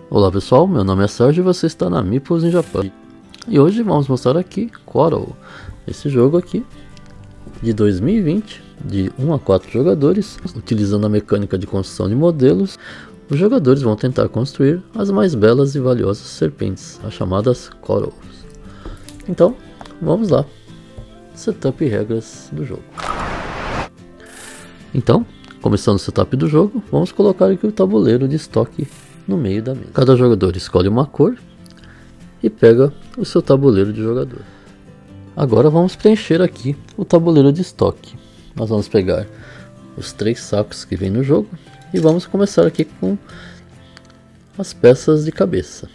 Olá pessoal, meu nome é Sérgio e você está na Meeples in Japan. E hoje vamos mostrar aqui Quarrel, esse jogo aqui de 2020, de 1 a 4 jogadores, utilizando a mecânica de construção de modelos. Os jogadores vão tentar construir as mais belas e valiosas serpentes, as chamadas Quarrels. Então, vamos lá. Setup e regras do jogo. Então, começando o setup do jogo, vamos colocar aqui o tabuleiro de estoque no meio da mesa. Cada jogador escolhe uma cor e pega o seu tabuleiro de jogador. Agora vamos preencher aqui o tabuleiro de estoque. Nós vamos pegar os 3 sacos que vem no jogo e vamos começar aqui com as peças de cabeça.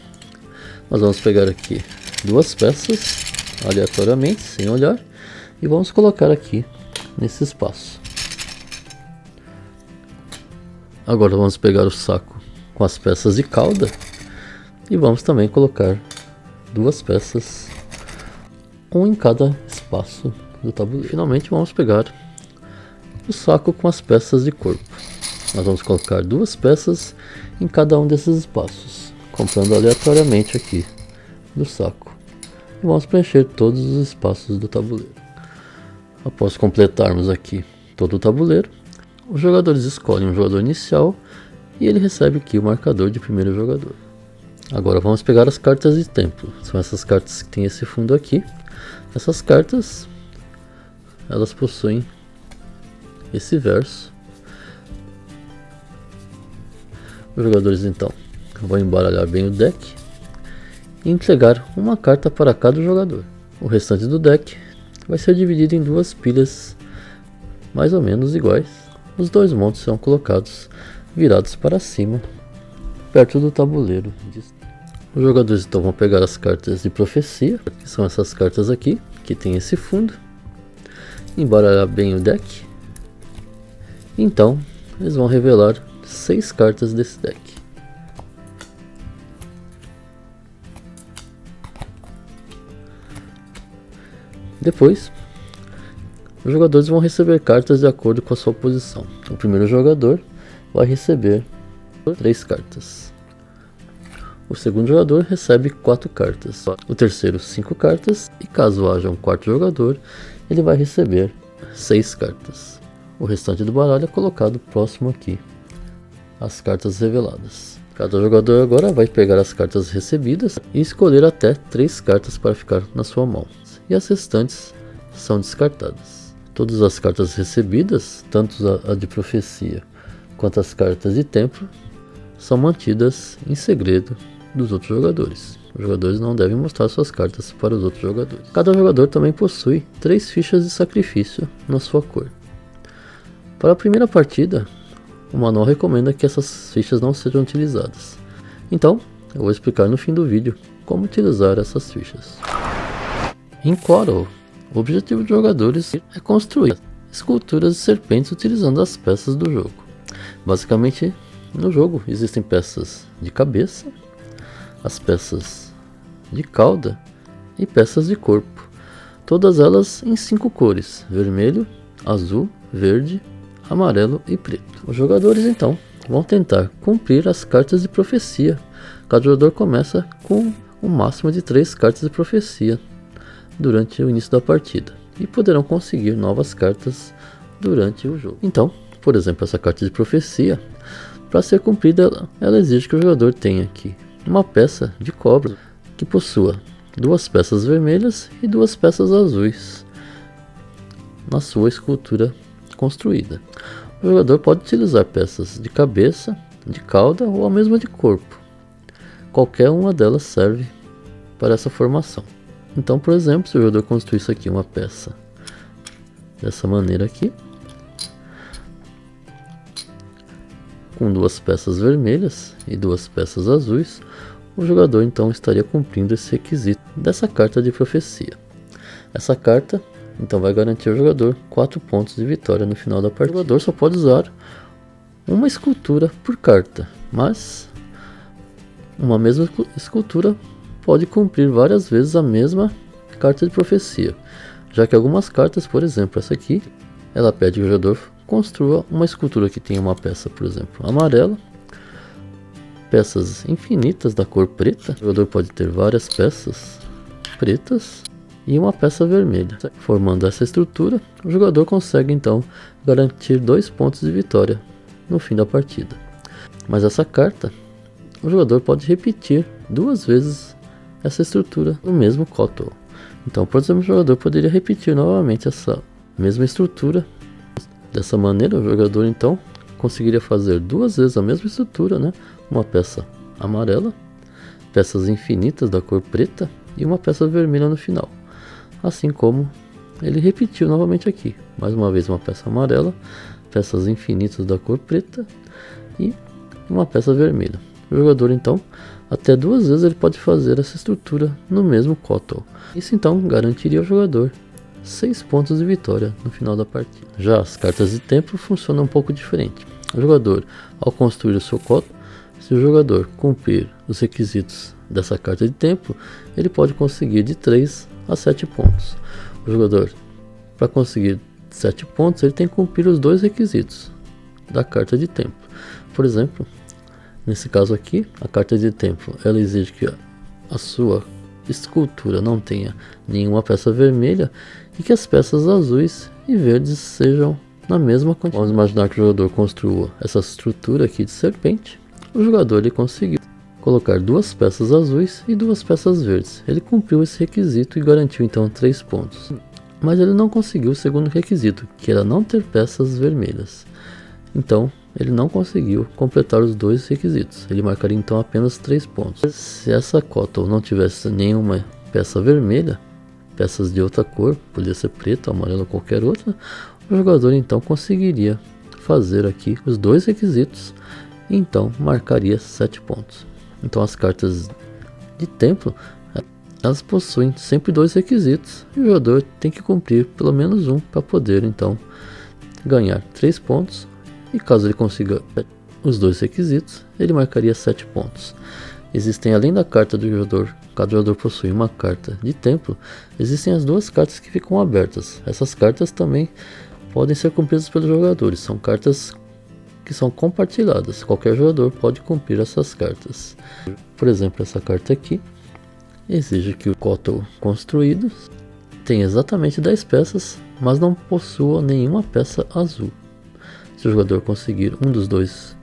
Nós vamos pegar aqui 2 peças aleatoriamente, sem olhar, e vamos colocar aqui nesse espaço. Agora vamos pegar o saco com as peças de cauda e vamos também colocar 2 peças, um em cada espaço do tabuleiro. Finalmente vamos pegar o saco com as peças de corpo. Nós vamos colocar 2 peças em cada um desses espaços, comprando aleatoriamente aqui do saco, e vamos preencher todos os espaços do tabuleiro. Após completarmos aqui todo o tabuleiro, os jogadores escolhem um jogador inicial e ele recebe aqui o marcador de primeiro jogador. Agora vamos pegar as cartas de templo. São essas cartas que tem esse fundo aqui. Essas cartas, elas possuem esse verso. Os jogadores então vão embaralhar bem o deck e entregar uma carta para cada jogador. O restante do deck vai ser dividido em 2 pilhas mais ou menos iguais. Os 2 montes serão colocados virados para cima, perto do tabuleiro. Os jogadores então vão pegar as cartas de profecia, que são essas cartas aqui, que tem esse fundo, embaralhar bem o deck. Então eles vão revelar 6 cartas desse deck. Depois, os jogadores vão receber cartas de acordo com a sua posição. O primeiro jogador vai receber 3 cartas. O segundo jogador recebe 4 cartas. O terceiro 5 cartas. E caso haja um quarto jogador, ele vai receber 6 cartas. O restante do baralho é colocado próximo aqui às cartas reveladas. Cada jogador agora vai pegar as cartas recebidas e escolher até 3 cartas para ficar na sua mão. E as restantes são descartadas. Todas as cartas recebidas, tanto a de profecia quanto as cartas de templo, são mantidas em segredo dos outros jogadores. Os jogadores não devem mostrar suas cartas para os outros jogadores. Cada jogador também possui 3 fichas de sacrifício na sua cor. Para a primeira partida, o manual recomenda que essas fichas não sejam utilizadas. Então, eu vou explicar no fim do vídeo como utilizar essas fichas. Em Quarrel, o objetivo dos jogadores é construir esculturas de serpentes utilizando as peças do jogo. Basicamente, no jogo existem peças de cabeça, as peças de cauda e peças de corpo. Todas elas em 5 cores: vermelho, azul, verde, amarelo e preto. Os jogadores então vão tentar cumprir as cartas de profecia. Cada jogador começa com um máximo de 3 cartas de profecia durante o início da partida e poderão conseguir novas cartas durante o jogo. Então, por exemplo, essa carta de profecia, para ser cumprida, ela exige que o jogador tenha aqui uma peça de cobra que possua 2 peças vermelhas e 2 peças azuis na sua escultura construída. O jogador pode utilizar peças de cabeça, de cauda ou a mesma de corpo. Qualquer uma delas serve para essa formação. Então, por exemplo, se o jogador construísse aqui uma peça dessa maneira aqui, com 2 peças vermelhas e 2 peças azuis, o jogador então estaria cumprindo esse requisito dessa carta de profecia. Essa carta então vai garantir ao jogador 4 pontos de vitória no final da partida. O jogador só pode usar uma escultura por carta, mas uma mesma escultura pode cumprir várias vezes a mesma carta de profecia. já que algumas cartas, por exemplo essa aqui, ela pede que o jogador construa uma escultura que tenha uma peça, por exemplo, amarela, peças infinitas da cor preta. O jogador pode ter várias peças pretas e uma peça vermelha. Formando essa estrutura, o jogador consegue então garantir 2 pontos de vitória no fim da partida. Mas essa carta, o jogador pode repetir 2 vezes essa estrutura no mesmo Kotal. Então, por exemplo, o jogador poderia repetir novamente essa mesma estrutura. Dessa maneira, o jogador então conseguiria fazer 2 vezes a mesma estrutura, né? Uma peça amarela, peças infinitas da cor preta e uma peça vermelha no final. Assim como ele repetiu novamente aqui, mais uma vez uma peça amarela, peças infinitas da cor preta e uma peça vermelha. O jogador então, até 2 vezes ele pode fazer essa estrutura no mesmo Kotal. Isso então garantiria ao jogador 6 pontos de vitória no final da partida. Já as cartas de tempo funcionam um pouco diferente. O jogador, ao construir o seu Kotal, se o jogador cumprir os requisitos dessa carta de tempo, ele pode conseguir de 3 a 7 pontos. O jogador, para conseguir 7 pontos, ele tem que cumprir os 2 requisitos da carta de tempo. Por exemplo, nesse caso aqui, a carta de tempo, ela exige que a sua escultura não tenha nenhuma peça vermelha e que as peças azuis e verdes sejam na mesma quantidade. Vamos imaginar que o jogador construiu essa estrutura aqui de serpente. O jogador ele conseguiu colocar 2 peças azuis e 2 peças verdes. Ele cumpriu esse requisito e garantiu então 3 pontos. Mas ele não conseguiu o segundo requisito, que era não ter peças vermelhas. Então ele não conseguiu completar os 2 requisitos. Ele marcaria então apenas 3 pontos. Se essa Kotal não tivesse nenhuma peça vermelha, peças de outra cor, podia ser preta, amarela ou qualquer outra, o jogador então conseguiria fazer aqui os 2 requisitos e então marcaria 7 pontos. Então as cartas de templo, elas possuem sempre 2 requisitos e o jogador tem que cumprir pelo menos um para poder então ganhar 3 pontos. E caso ele consiga os 2 requisitos, ele marcaria 7 pontos. Existem, além da carta do jogador, cada jogador possui uma carta de templo, existem as 2 cartas que ficam abertas. Essas cartas também podem ser cumpridas pelos jogadores, são cartas que são compartilhadas. Qualquer jogador pode cumprir essas cartas. Por exemplo, essa carta aqui exige que o Kotal construído tenha exatamente 10 peças, mas não possua nenhuma peça azul. Se o jogador conseguir um dos 2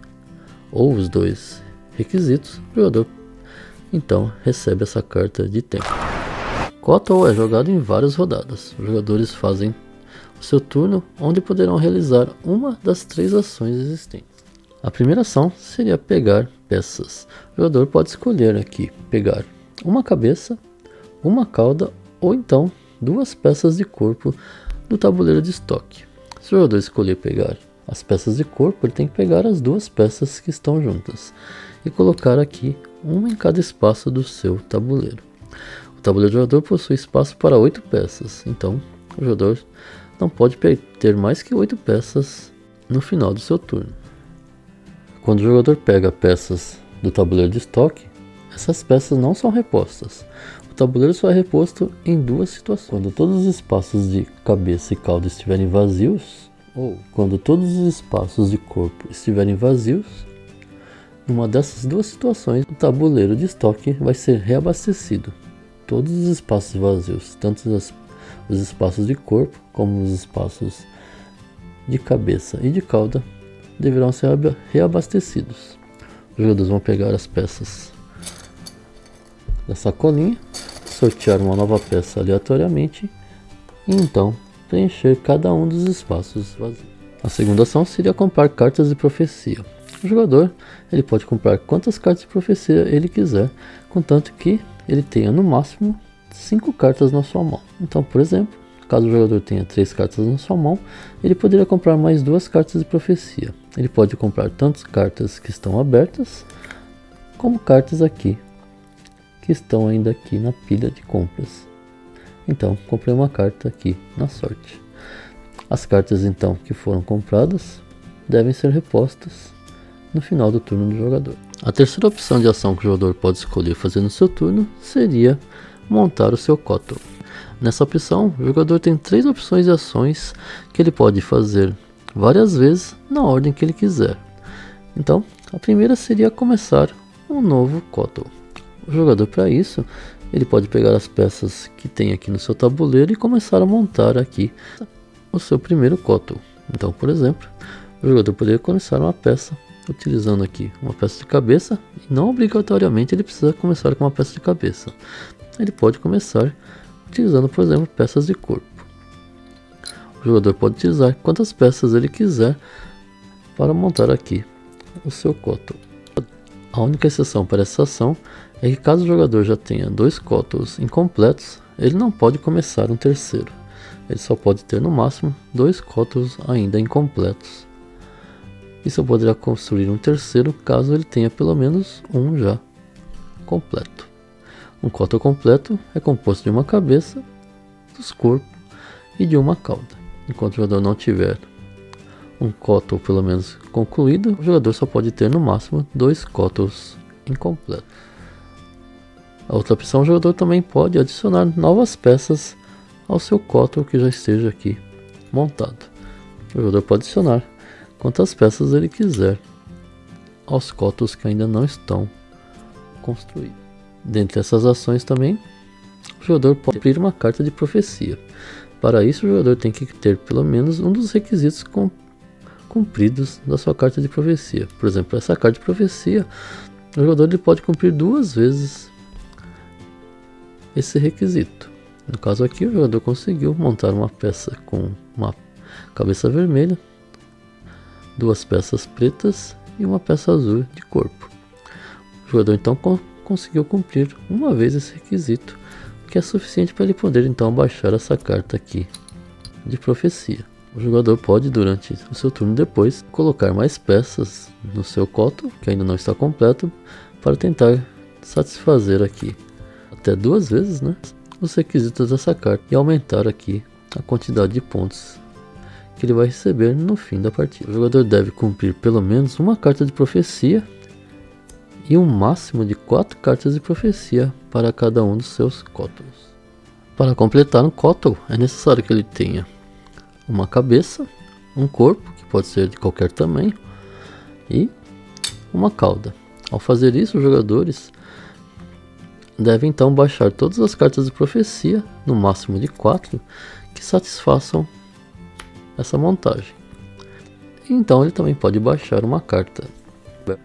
ou os 2 requisitos, o jogador então recebe essa carta de tempo. Kotal é jogado em várias rodadas. Os jogadores fazem o seu turno, onde poderão realizar uma das 3 ações existentes. A primeira ação seria pegar peças. O jogador pode escolher aqui pegar uma cabeça, uma cauda ou então 2 peças de corpo do tabuleiro de estoque. Se o jogador escolher pegar as peças de corpo, ele tem que pegar as 2 peças que estão juntas e colocar aqui uma em cada espaço do seu tabuleiro. O tabuleiro do jogador possui espaço para 8 peças, então o jogador não pode ter mais que 8 peças no final do seu turno. Quando o jogador pega peças do tabuleiro de estoque, essas peças não são repostas. O tabuleiro só é reposto em 2 situações: quando todos os espaços de cabeça e cauda estiverem vazios, ou quando todos os espaços de corpo estiverem vazios. Numa dessas 2 situações, o tabuleiro de estoque vai ser reabastecido. Todos os espaços vazios, tanto os espaços de corpo como os espaços de cabeça e de cauda, deverão ser reabastecidos. Os jogadores vão pegar as peças da sacolinha, sortear uma nova peça aleatoriamente e então preencher cada um dos espaços vazios. A segunda ação seria comprar cartas de profecia. O jogador ele pode comprar quantas cartas de profecia ele quiser, contanto que ele tenha no máximo 5 cartas na sua mão. Então, por exemplo, caso o jogador tenha 3 cartas na sua mão, ele poderia comprar mais 2 cartas de profecia. Ele pode comprar tanto cartas que estão abertas, como cartas aqui, que estão ainda aqui na pilha de compras. Então, comprei uma carta aqui na sorte. As cartas então que foram compradas devem ser repostas no final do turno do jogador. A terceira opção de ação que o jogador pode escolher fazer no seu turno seria montar o seu Kotal. Nessa opção, o jogador tem 3 opções de ações que ele pode fazer várias vezes na ordem que ele quiser. Então, a primeira seria começar um novo KOTOR. O jogador, para isso, ele pode pegar as peças que tem aqui no seu tabuleiro e começar a montar aqui o seu primeiro KOTOR. Então, por exemplo, o jogador poderia começar uma peça utilizando aqui uma peça de cabeça, e não obrigatoriamente ele precisa começar com uma peça de cabeça. Ele pode começar utilizando, por exemplo, peças de corpo. O jogador pode utilizar quantas peças ele quiser para montar aqui o seu KOTOR. A única exceção para essa ação é que caso o jogador já tenha 2 KOTORs incompletos, ele não pode começar um terceiro. Ele só pode ter no máximo 2 KOTORs ainda incompletos. E só poderá construir um terceiro caso ele tenha pelo menos um já completo. Um KOTOR completo é composto de uma cabeça, dos corpos e de uma cauda. Enquanto o jogador não tiver um KOTOR pelo menos concluído, o jogador só pode ter no máximo 2 KOTORs incompletos. A outra opção, o jogador também pode adicionar novas peças ao seu KOTOR que já esteja aqui montado. O jogador pode adicionar quantas peças ele quiser aos KOTORs que ainda não estão construídos. Dentre essas ações também, o jogador pode abrir uma carta de profecia. Para isso, o jogador tem que ter pelo menos um dos requisitos cumpridos da sua carta de profecia. Por exemplo, essa carta de profecia, o jogador ele pode cumprir 2 vezes esse requisito. No caso aqui, o jogador conseguiu montar uma peça com uma cabeça vermelha, 2 peças pretas e uma peça azul de corpo. O jogador então conseguiu cumprir uma vez esse requisito, que é suficiente para ele poder então baixar essa carta aqui de profecia. O jogador pode, durante o seu turno depois, colocar mais peças no seu KOTOR, que ainda não está completo, para tentar satisfazer aqui até 2 vezes, né, os requisitos dessa carta e aumentar aqui a quantidade de pontos que ele vai receber no fim da partida. O jogador deve cumprir pelo menos uma carta de profecia e um máximo de 4 cartas de profecia para cada um dos seus KOTORs. Para completar um KOTOR, é necessário que ele tenha uma cabeça, um corpo, que pode ser de qualquer tamanho, e uma cauda. Ao fazer isso, os jogadores devem então baixar todas as cartas de profecia, no máximo de 4, que satisfaçam essa montagem. Então ele também pode baixar uma carta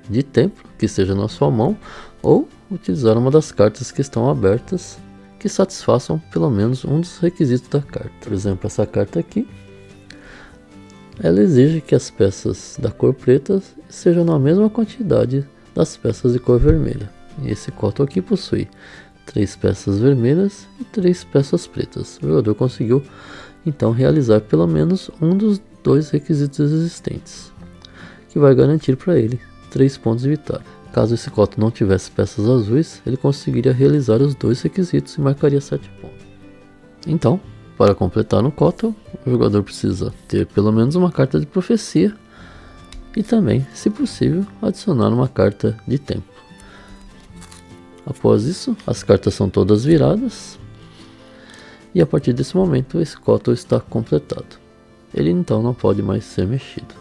de templo que esteja na sua mão, ou utilizar uma das cartas que estão abertas que satisfaçam pelo menos um dos requisitos da carta. Por exemplo, essa carta aqui, ela exige que as peças da cor preta sejam na mesma quantidade das peças de cor vermelha. E esse KOTOR aqui possui 3 peças vermelhas e 3 peças pretas. O jogador conseguiu então realizar pelo menos um dos 2 requisitos existentes, que vai garantir para ele 3 pontos de vitória. Caso esse KOTOR não tivesse peças azuis, ele conseguiria realizar os 2 requisitos e marcaria 7 pontos. Então, para completar um KOTOR, o jogador precisa ter pelo menos uma carta de profecia e também, se possível, adicionar uma carta de templo. Após isso, as cartas são todas viradas e a partir desse momento esse KOTOR está completado. Ele então não pode mais ser mexido.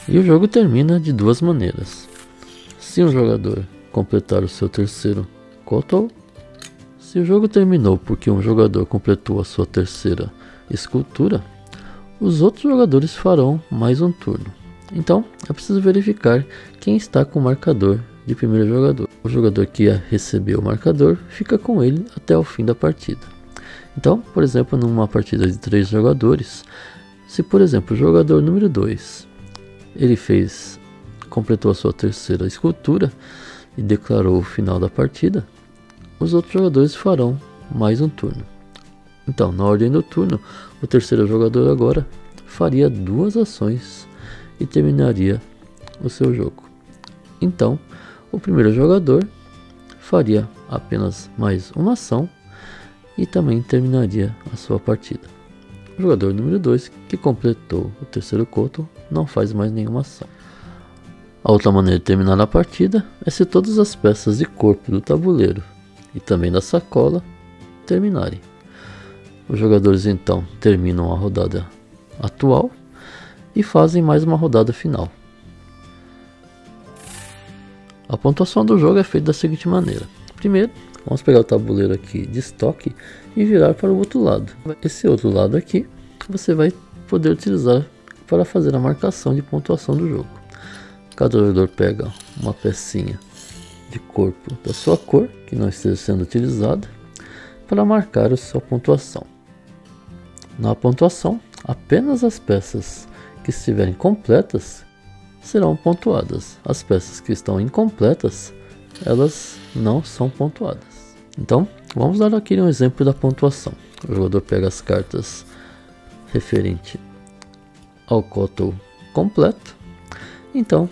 E o jogo termina de 2 maneiras. Se um jogador completar o seu terceiro KOTOR, se o jogo terminou porque um jogador completou a sua terceira escultura, os outros jogadores farão mais um turno. Então é preciso verificar quem está com o marcador de primeiro jogador. O jogador que recebeu o marcador fica com ele até o fim da partida. Então, por exemplo, numa partida de 3 jogadores, se por exemplo o jogador número 2 ele completou a sua terceira escultura e declarou o final da partida, os outros jogadores farão mais um turno. Então, na ordem do turno, o terceiro jogador agora faria 2 ações e terminaria o seu jogo. Então, o primeiro jogador faria apenas mais uma ação e também terminaria a sua partida. O jogador número 2, que completou o terceiro KOTOR, não faz mais nenhuma ação. A outra maneira de terminar a partida é se todas as peças de corpo do tabuleiro e também da sacola terminarem. Os jogadores então terminam a rodada atual e fazem mais uma rodada final. A pontuação do jogo é feita da seguinte maneira. Primeiro, vamos pegar o tabuleiro aqui de estoque e virar para o outro lado. Esse outro lado aqui você vai poder utilizar para fazer a marcação de pontuação do jogo. Cada jogador pega uma pecinha de corpo da sua cor, que não esteja sendo utilizada, para marcar a sua pontuação. Na pontuação, apenas as peças que estiverem completas serão pontuadas. As peças que estão incompletas, elas não são pontuadas. Então, vamos dar aqui um exemplo da pontuação. O jogador pega as cartas referente ao Kotal completo, então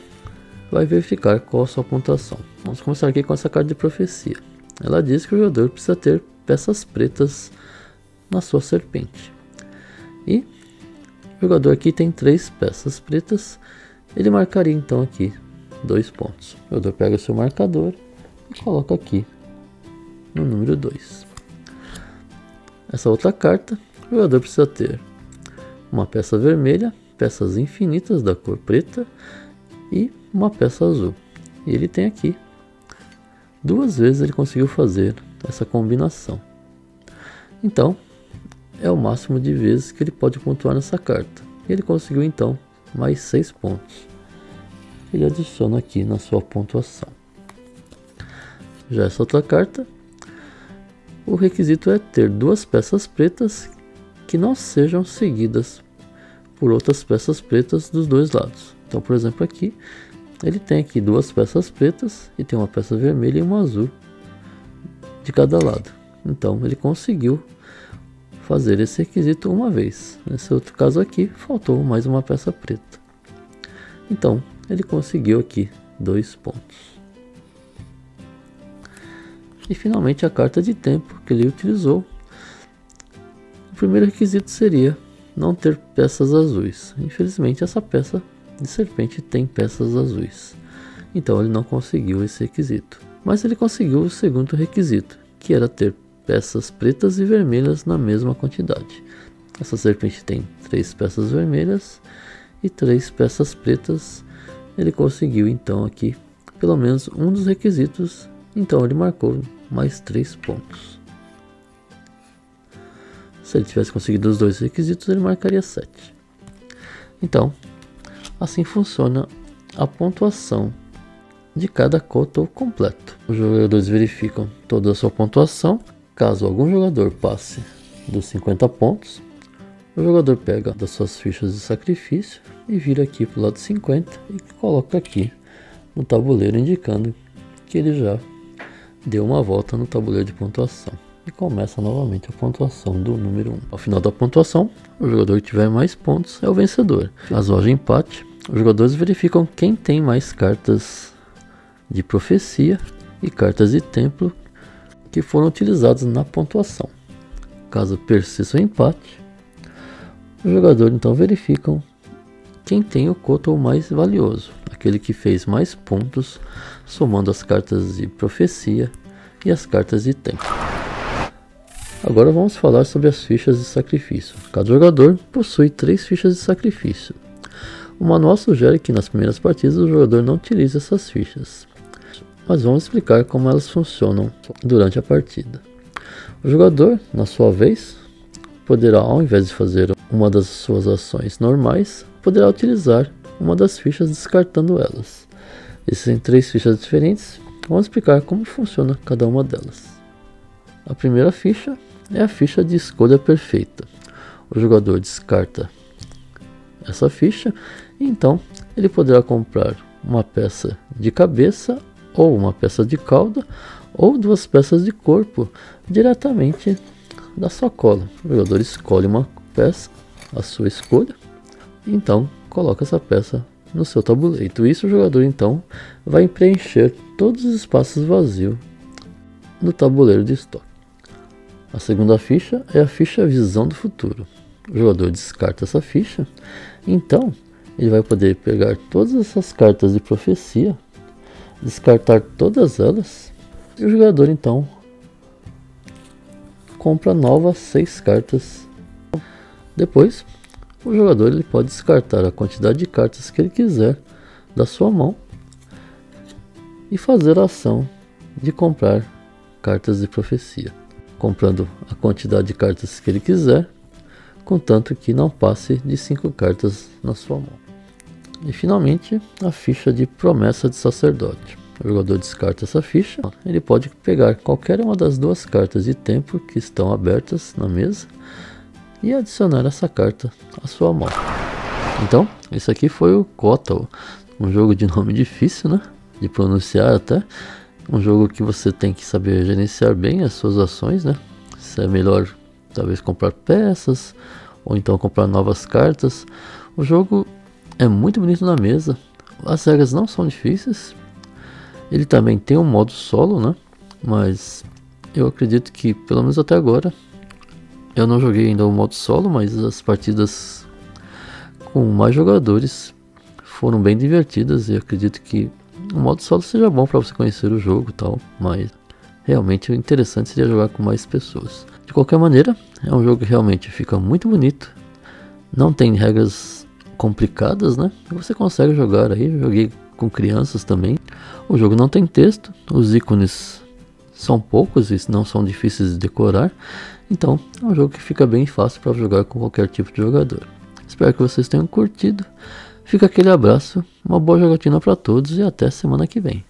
vai verificar qual a sua pontuação. Vamos começar aqui com essa carta de profecia. Ela diz que o jogador precisa ter peças pretas na sua serpente. E o jogador aqui tem 3 peças pretas. Ele marcaria então aqui 2 pontos. O jogador pega o seu marcador e coloca aqui no número 2. Essa outra carta, o jogador precisa ter uma peça vermelha, peças infinitas da cor preta e uma peça azul. E ele tem aqui 2 vezes ele conseguiu fazer essa combinação. Então, é o máximo de vezes que ele pode pontuar nessa carta. Ele conseguiu então mais 6 pontos. Ele adiciona aqui na sua pontuação. Já essa outra carta, o requisito é ter 2 peças pretas que não sejam seguidas por outras peças pretas dos 2 lados. Então, por exemplo, aqui ele tem aqui 2 peças pretas e tem uma peça vermelha e uma azul de cada lado. Então, ele conseguiu fazer esse requisito uma vez. Nesse outro caso aqui, faltou mais uma peça preta. Então, ele conseguiu aqui 2 pontos. E finalmente a carta de tempo que ele utilizou. O primeiro requisito seria não ter peças azuis. Infelizmente essa peça de serpente tem peças azuis. Então ele não conseguiu esse requisito. Mas ele conseguiu o segundo requisito, que era ter peças pretas e vermelhas na mesma quantidade. Essa serpente tem 3 peças vermelhas e 3 peças pretas. Ele conseguiu então aqui pelo menos um dos requisitos. Então ele marcou mais 3 pontos. Se ele tivesse conseguido os 2 requisitos, ele marcaria 7. Então, assim funciona a pontuação de cada Kotal completo. Os jogadores verificam toda a sua pontuação. Caso algum jogador passe dos 50 pontos, o jogador pega das suas fichas de sacrifício e vira aqui para o lado 50 e coloca aqui no tabuleiro, indicando que ele já deu uma volta no tabuleiro de pontuação. E começa novamente a pontuação do número 1. Ao final da pontuação, o jogador que tiver mais pontos é o vencedor. Caso haja empate, os jogadores verificam quem tem mais cartas de profecia e cartas de templo que foram utilizadas na pontuação. Caso persista o empate, os jogadores então verificam quem tem o Kotal mais valioso, aquele que fez mais pontos, somando as cartas de profecia e as cartas de tempo. Agora vamos falar sobre as fichas de sacrifício. Cada jogador possui 3 fichas de sacrifício. O manual sugere que nas primeiras partidas o jogador não utilize essas fichas, mas vamos explicar como elas funcionam durante a partida. O jogador, na sua vez, poderá, ao invés de fazer uma das suas ações normais, poderá utilizar uma das fichas descartando elas. Existem 3 fichas diferentes, vamos explicar como funciona cada uma delas. A primeira ficha é a ficha de escolha perfeita. O jogador descarta essa ficha, e então ele poderá comprar uma peça de cabeça, ou uma peça de cauda, ou 2 peças de corpo diretamente da sacola. O jogador escolhe uma peça, a sua escolha, e então coloca essa peça no seu tabuleiro. Feito isso, o jogador então vai preencher todos os espaços vazios no tabuleiro de estoque. A segunda ficha é a ficha Visão do Futuro. O jogador descarta essa ficha, então ele vai poder pegar todas essas cartas de profecia, descartar todas elas, e o jogador então compra novas 6 cartas. Depois, o jogador ele pode descartar a quantidade de cartas que ele quiser da sua mão e fazer a ação de comprar cartas de profecia, comprando a quantidade de cartas que ele quiser, contanto que não passe de 5 cartas na sua mão. E finalmente, a ficha de promessa de sacerdote. O jogador descarta essa ficha, ele pode pegar qualquer uma das 2 cartas de tempo que estão abertas na mesa e adicionar essa carta à sua mão. Então, esse aqui foi o Kotal, um jogo de nome difícil, né, de pronunciar até. Um jogo que você tem que saber gerenciar bem as suas ações, né? Se é melhor talvez comprar peças ou então comprar novas cartas. O jogo é muito bonito na mesa, as regras não são difíceis. Ele também tem um modo solo, né? Mas eu acredito que, pelo menos até agora, eu não joguei ainda o modo solo, mas as partidas com mais jogadores foram bem divertidas e acredito que o modo solo seja bom para você conhecer o jogo e tal, mas realmente o interessante seria jogar com mais pessoas. De qualquer maneira, é um jogo que realmente fica muito bonito, não tem regras complicadas, né? Você consegue jogar aí, joguei com crianças também. O jogo não tem texto, os ícones são poucos e não são difíceis de decorar, então é um jogo que fica bem fácil para jogar com qualquer tipo de jogador. Espero que vocês tenham curtido. Fica aquele abraço, uma boa jogatina para todos e até semana que vem.